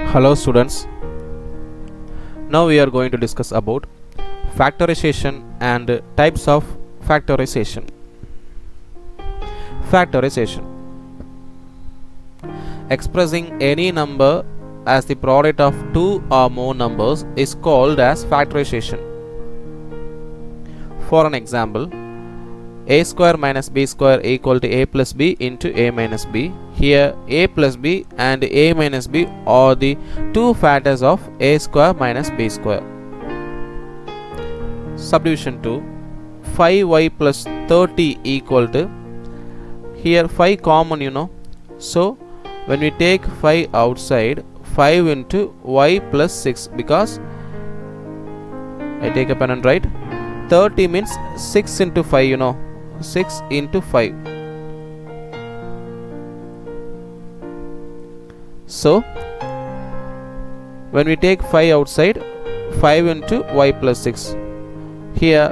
Hello students, now we are going to discuss about factorization and types of factorization. Factorization, expressing any number as the product of two or more numbers is called as factorization. For an example, a square minus b square equal to a plus b into a minus b. Here a plus b and a minus b are the two factors of a square minus b square. Subdivision 2, 5y plus 30 equal to, here 5 common so when we take 5 outside, 5 into y plus 6, because I take a pen and write 30 means 6 into 5 6 into 5. So when we take 5 outside, 5 into y plus 6. Here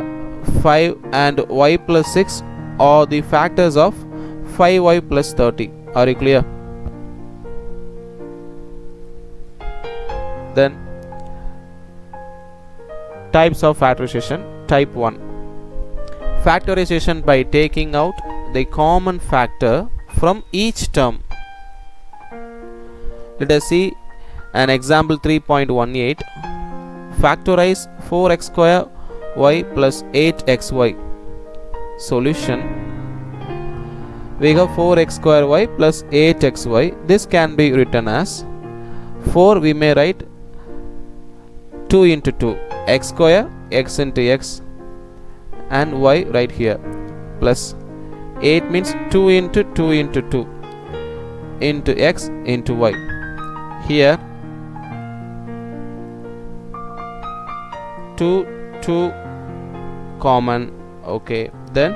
5 and y plus 6 are the factors of 5y plus 30. Are you clear? Then types of factorization. Type 1, factorization by taking out the common factor from each term. Let us see an example 3.18. Factorize 4x square y plus 8xy. Solution, we have 4x square y plus 8xy. This can be written as 4, we may write 2 into 2, x square, x into x, and y right here, plus 8 means 2 into 2 into 2 into x into y. Here 2 common, okay, then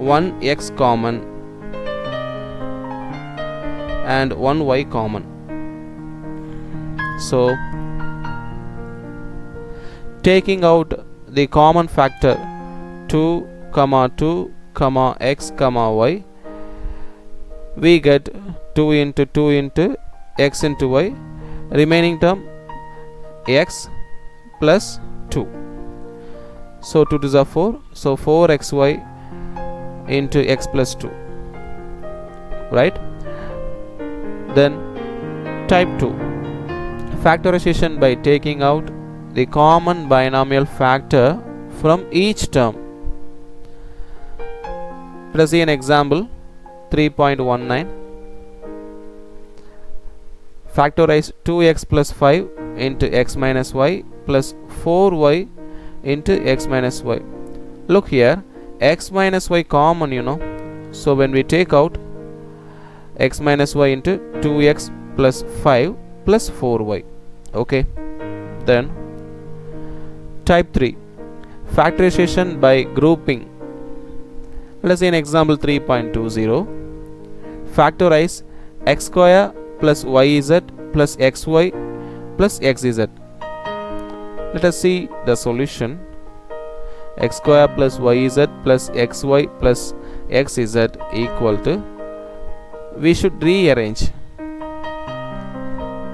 1x common and 1y common. So taking out the common factor 2, 2, x, y, we get 2 into 2 into x into y, remaining term x plus 2. So 2 to the 4, so 4xy into x plus 2, right? Then type 2, factorization by taking out the common binomial factor from each term. Let us see an example 3.19. Factorize 2x plus 5 into x minus y plus 4y into x minus y. Look here, x minus y common so when we take out x minus y into 2x plus 5 plus 4y, okay. Then type 3, factorization by grouping. Let us see an example 3.20. Factorize x square plus yz plus xy plus xz. Let us see the solution. X square plus yz plus xy plus xz equal to, we should rearrange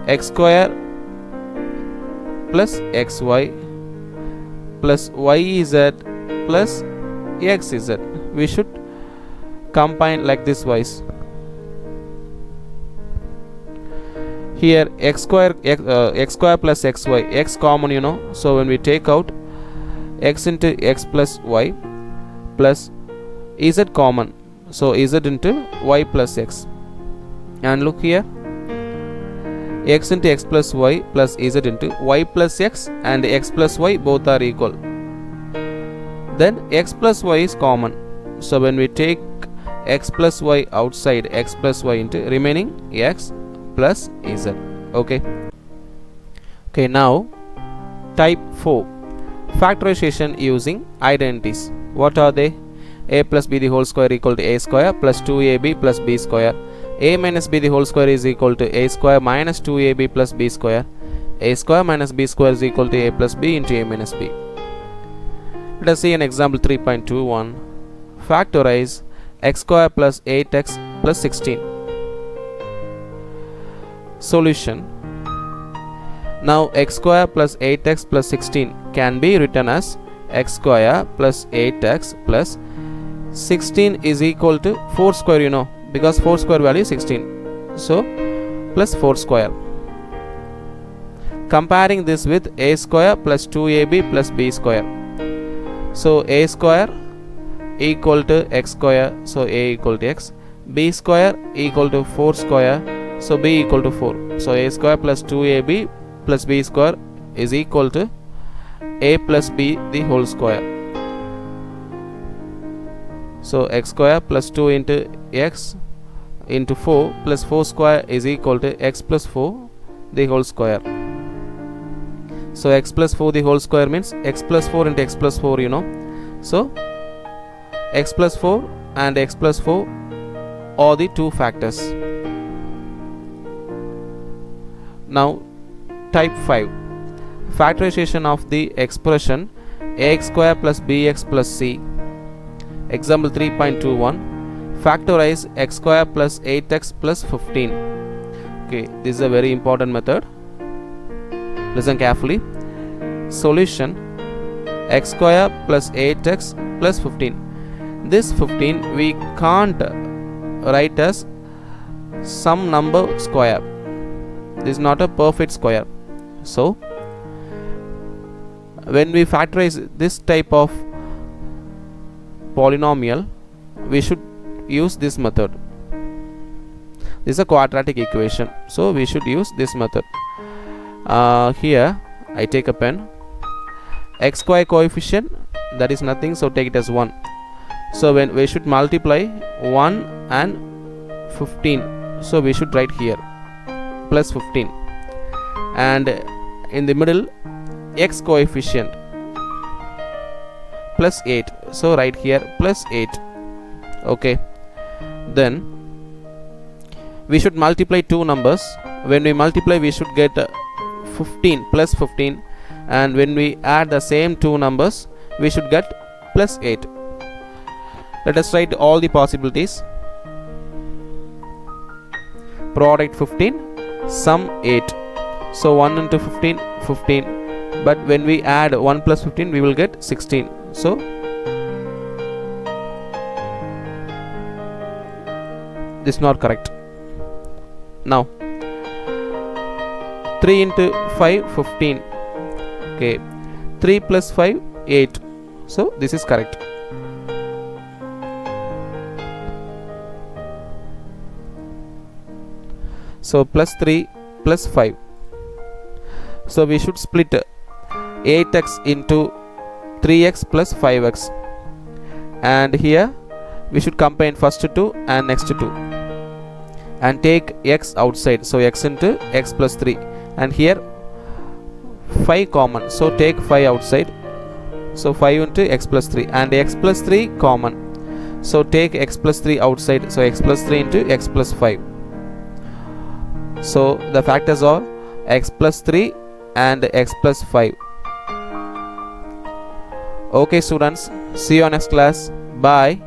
x square plus xy plus yz plus xz. We should combine like this wise. Here x square plus xy, x common so when we take out x into x plus y plus z common, so z into y plus x, and look here x into x plus y plus z into y plus x and x plus y both are equal. Then x plus y is common, so when we take x plus y outside, x plus y into remaining x plus z, okay. Now type 4, factorization using identities. What are they? A plus b the whole square equal to a square plus 2ab plus b square. A minus b the whole square is equal to a square minus 2ab plus b square. A square minus b square is equal to a plus b into a minus b. Let us see an example 3.21. Factorize x square plus 8x plus 16. Solution: Now x square plus 8x plus 16 can be written as x square plus 8x plus 16 is equal to 4 square, you know, because 4 square value is 16. So plus 4 square. Comparing this with a square plus 2ab plus b square. So a square equal to x square, so a equal to x. B square equal to 4 square, so b equal to 4. So a square plus 2ab plus b square is equal to a plus b the whole square. So x square plus 2 into x into 4 plus 4 square is equal to x plus 4 the whole square. So x plus 4 the whole square means x plus 4 into x plus 4, you know. So x plus 4 and x plus 4 are the two factors. Now type 5, factorization of the expression ax square plus bx plus c. Example 3.21, factorize x square plus 8x plus 15. Okay, this is a very important method. Listen carefully. Solution x square plus 8x plus 15. This 15 we can't write as some number square. This is not a perfect square. So when we factorize this type of polynomial, we should use this method. This is a quadratic equation, so we should use this method. Here I take a pen. X square coefficient, that is nothing, so take it as 1. So when we should multiply 1 and 15, so we should write here plus 15, and in the middle x coefficient plus 8, so write here plus 8. Okay, then we should multiply two numbers. When we multiply, we should get 15 plus 15, and when we add the same two numbers, we should get plus 8. Let us write all the possibilities. Product 15, sum 8. So 1 into 15, 15. But when we add 1 plus 15, we will get 16. So this is not correct. Now 3 into 5, 15. Okay, 3 plus 5, 8. So this is correct. So plus 3 plus 5. So we should split 8x into 3x plus 5x, and here we should combine first 2 and next 2 and take x outside, so x into x plus 3, and here 5 common, so take 5 outside, so 5 into x plus 3, and x plus 3 common, so take x plus 3 outside, so x plus 3 into x plus 5. So the factors are x plus 3 and x plus 5. Okay students, see you on next class. Bye.